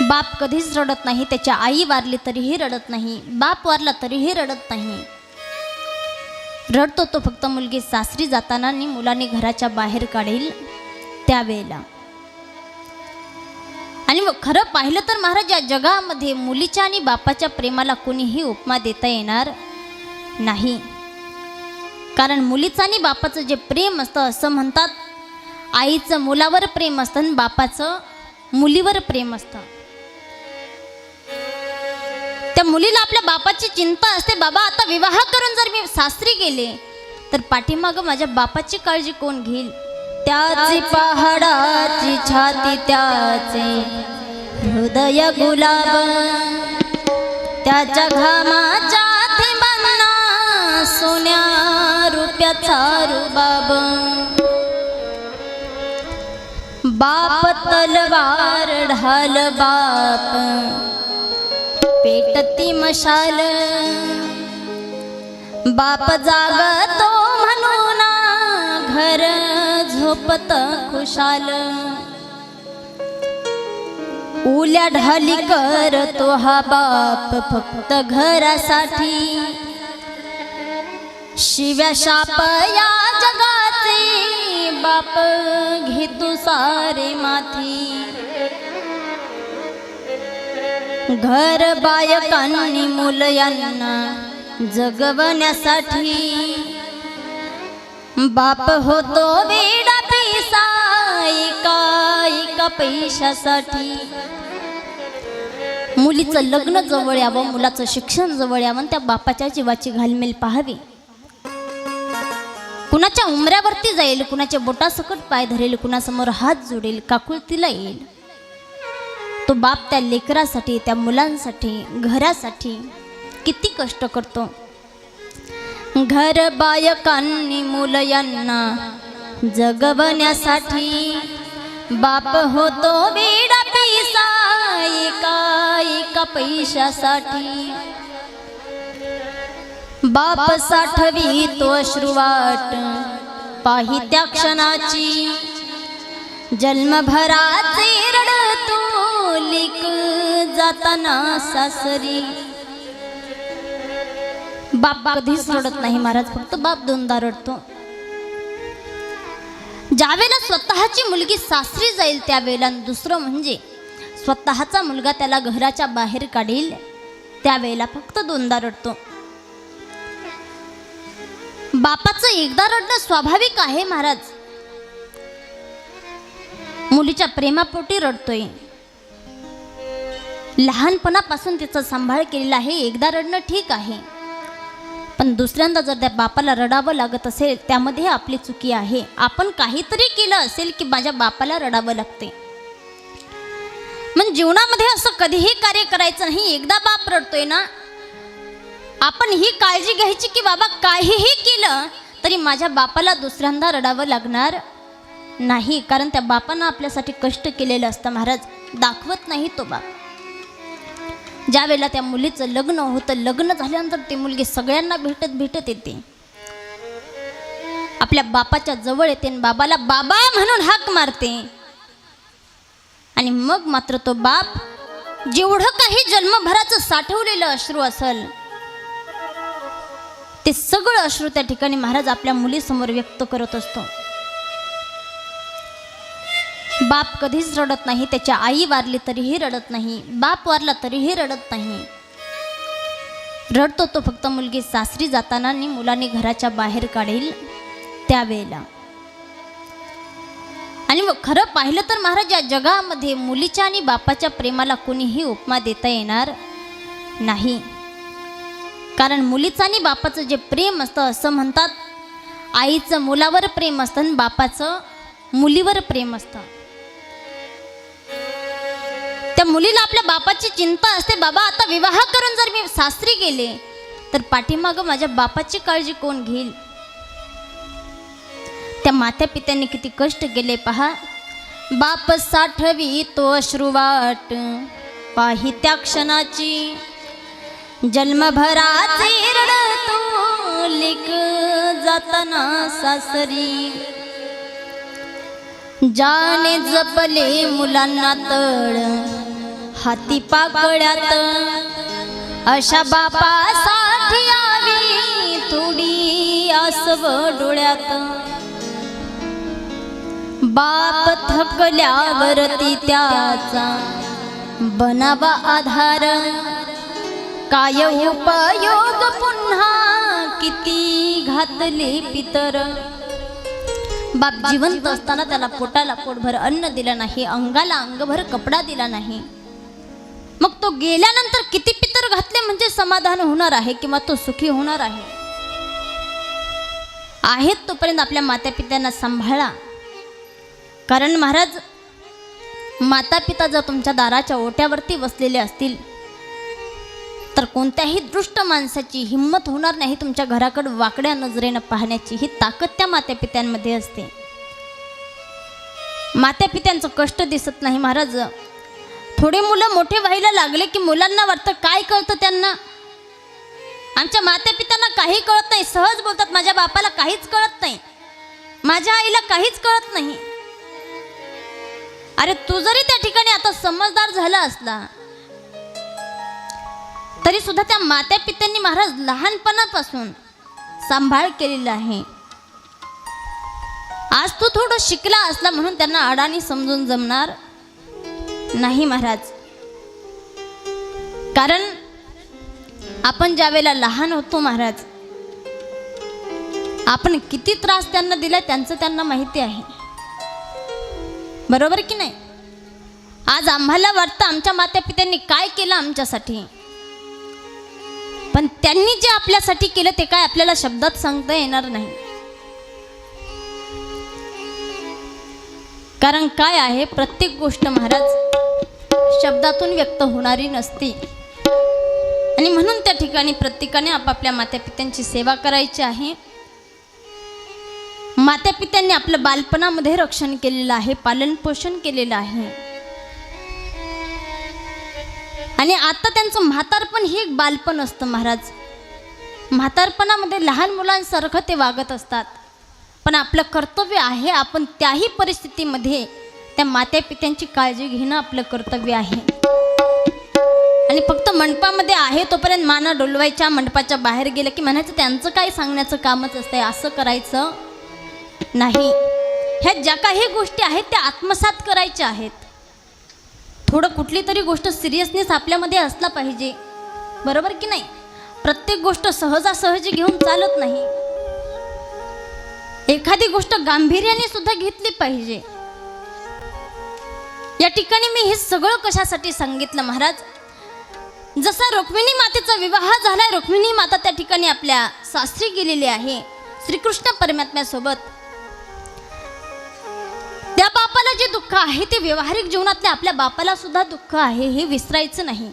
बाप कधीच रडत नाही, त्याची आई वारली तरीही रडत नाही, बाप वारला तरीही रडत नाही. रडतो तो फक्त मुलगी सासरी जाताना आणि मुलाने घराच्या बाहेर काढेल त्यावेळेला. आणि मग खरं पाहिलं तर महाराज, या जगामध्ये मुलीच्या आणि बापाच्या प्रेमाला कोणीही उपमा देता येणार नाही. कारण मुलीचं आणि बापाचं जे प्रेम असतं, असं म्हणतात आईचं मुलावर प्रेम असतं आणि बापाचं मुलीवर प्रेम असतं. त्या मुलीला आपल्या बापाची चिंता असते, बाबा आता विवाह करून जर मी सासरी गेले तर पाठीमागं माझ्या बापाची काळजी कोण घेईल. त्याची पहाडाची छाती, त्याचे हृदय गुलाब, त्याच्या घामाच्या थेंबांना सोन्या रुपयाचा रुबाब. बाप तलवार ढाल, बाप पेटती मशाल, बाप जागतो म्हणून घर झोपत खुशाल. उल्या ढाली करतो हा बाप फक्त घरासाठी, शिव्या शाप या जगाचे बाप घेतो सारे माथी. घर बायकांनी मुलं यांना जगवण्यासाठी, बाप होतो वेडा पिसा एका पैशासाठी. मुलीचं लग्न जवळ यावं, मुलाचं शिक्षण जवळ यावं, त्या बापाच्या जीवाची घालमेल पाहावी. कुणाच्या उमऱ्यावरती जाईल, कुणाच्या बोटासकट पाय धरेल, कुणासमोर हात जोडेल, काकुळतीला येईल. तो बाप त्या लेकरासाठी, त्या मुलांसाठी, घरासाठी किती कष्ट करतो. घर बायकांनी मुलं यांना जगवण्यासाठी, बाप होतो वेडा पिसा एका पैशासाठी. बाप साठवी तो अश्रुवाट पाही त्या क्षणाची, जन्मभराचे रडतो लेक जाताना सासरी. बाप कधीच रडत नाही महाराज, फक्त बाप दोनदा रडतो. ज्यावेळेला स्वतःची मुलगी सासरी जाईल त्यावेळेला, दुसरं म्हणजे स्वतःचा मुलगा त्याला घराच्या बाहेर काढेल त्यावेळेला फक्त दोनदा रडतो. बापाचं एकदा रडणं स्वाभाविक आहे महाराज. मुलीच्या प्रेमापोटी रडतोय, लहानपणापासून तिचा सांभाळ केलेला आहे, एकदा रडणं ठीक आहे. पण दुसऱ्यांदा जर त्या बापाला रडावं लागत असेल त्यामध्ये आपली चुकी आहे. आपण काहीतरी केलं असेल की माझ्या बापाला रडावं लागते. म्हणजे जीवनामध्ये असं कधीही कार्य करायचं नाही. एकदा बाप रडतोय ना, आपण ही काळजी घ्यायची की बाबा काहीही केलं तरी माझ्या बापाला दुसऱ्यांदा रडावं लागणार नाही. कारण त्या बापानं आपल्यासाठी कष्ट केलेलं असतं महाराज, दाखवत नाही तो बाप. ज्या वेळेला त्या मुलीचं लग्न होतं, लग्न झाल्यानंतर ती मुलगी सगळ्यांना भेटत येते, आपल्या बापाच्या जवळ येते आणि बाबाला बाबा म्हणून हाक मारते. आणि मग मात्र तो बाप जेवढं काही जन्मभराचं साठवलेलं अश्रू असेल ते सगळं अश्रू त्या ठिकाणी महाराज आपल्या मुलीसमोर व्यक्त करत असतो. बाप कधीच रडत नाही, त्याची आई वारली तरीही रडत नाही, बाप वारला तरीही रडत नाही. रडतो तो फक्त मुलगी सासरी जाताना आणि मुलाने घराच्या बाहेर काढेल त्यावेळेला. आणि मग खरं पाहिलं तर महाराज, या जगामध्ये मुलीच्या आणि बापाच्या प्रेमाला कोणीही उपमा देता येणार नाही. कारण मुलीचं आणि बापाचं जे प्रेम असतं, असं म्हणतात आईचं मुलावर प्रेम असतं आणि बापाचं मुलीवर प्रेम असतं. त्या मुलीला आपल्या बापाची चिंता असते, बाबा आता विवाह करून जर मी सासरी गेले तर पाठीमागं माझ्या बापाची काळजी कोण घेईल. त्या मात्या पित्यांनी किती कष्ट केले पहा. बाप साठवी तो अश्रुवाट पाही त्या क्षणाची, जन्मभराचे रडतो लेक जाताना सासरी. जाने जपले मुलांना तळ हाती पाकळ्यात अशा बापासाठी यावी थोडी आसव डोळ्यात. बाप थकल्यावरती त्याचा बनावा आधार, काय उपयोग पुन्हा किती घातले पितर. बाप जिवंत असताना त्याला पोटाला पोटभर अन्न दिलं नाही, अंगाला अंगभर कपडा दिला नाही, मग तो गेल्यानंतर किती पितर घातले म्हणजे समाधान होणार आहे किंवा तो सुखी होणार आहे. आहेत तोपर्यंत आपल्या माता पित्यांना सांभाळा. कारण महाराज, माता पिता जर तुमच्या दाराच्या ओट्यावरती बसलेले असतील तर कोणत्याही दृष्ट माणसाची हिंमत होणार नाही तुमच्या घराकडे वाकड्या नजरेनं पाहण्याची. ही ताकद त्या मात्या पित्यांमध्ये असते. मात्या पित्यांचं कष्ट दिसत नाही महाराज. थोडे मुलं मोठे व्हायला लागले की मुलांना वाटतं काय कळतं त्यांना. आमच्या मात्या पित्यांना काही कळत नाही, सहज बोलतात. माझ्या बापाला काहीच कळत नाही, माझ्या आईला काहीच कळत नाही. अरे तू जरी त्या ठिकाणी आता समजदार झाला असला तरी सुद्धा त्या मात्या पित्यांनी महाराज लहानपणापासून सांभाळ केलेला आहे. आज तू थोडं शिकला असला म्हणून त्यांना अडाणी समजून जमणार नाही महाराज. कारण आपण ज्या वेळेला लहान होतो महाराज, आपण किती त्रास त्यांना दिला त्यांचं त्यांना माहिती आहे, बरोबर की नाही. आज आम्हाला वाटतं आमच्या माता पित्यांनी काय केलं आमच्यासाठी, पण त्यांनी जे आपल्यासाठी केलं ते काय आपल्याला शब्दात सांगता येणार नाही. कारण काय आहे, प्रत्येक गोष्ट महाराज शब्दातून व्यक्त होणारी नसते. आणि म्हणून त्या ठिकाणी प्रत्येकाने आपापल्या माता पित्यांची सेवा करायची आहे. माता पित्यांनी आपलं बालपणामध्ये रक्षण केलेलं आहे, पालन पोषण केलेलं आहे. आणि आता त्यांचं म्हातारपण हे एक बालपण असतं महाराज. म्हातारपणामध्ये लहान मुलांसारखं ते वागत असतात, पण आपलं कर्तव्य आहे आपण त्याही परिस्थितीमध्ये त्या माता पित्यांची काळजी घेणं आपलं कर्तव्य आहे. आणि फक्त मंडपामध्ये आहे तोपर्यंत माना डोलवायच्या, मंडपाच्या बाहेर गेलं की म्हणायचं त्यांचं काय सांगण्याचं कामच असतंय, असं करायचं नाही. ह्या ज्या काही गोष्टी आहेत त्या आत्मसात करायच्या आहेत. थोडं कुठली तरी गोष्ट सिरियसनेस आपल्यामध्ये असला पाहिजे, बरोबर की नाही. प्रत्येक गोष्ट सहजासहजी घेऊन चालत नाही. एखादी गोष्ट गांभीर्याने सुद्धा घेतली पाहिजे. या ठिकाणी मी हे सगळं कशासाठी सांगितलं महाराज, जसा रुक्मिणी मातेचा विवाह झालाय, रुक्मिणी माता त्या ठिकाणी आपल्या सासरी गेलेली आहे श्रीकृष्ण परमात्म्यासोबत. त्या बापाला जे दुःख आहे ते व्यावहारिक जीवनातल्या आपल्या बापाला सुद्धा दुःख आहे, हे विसरायचं नाही.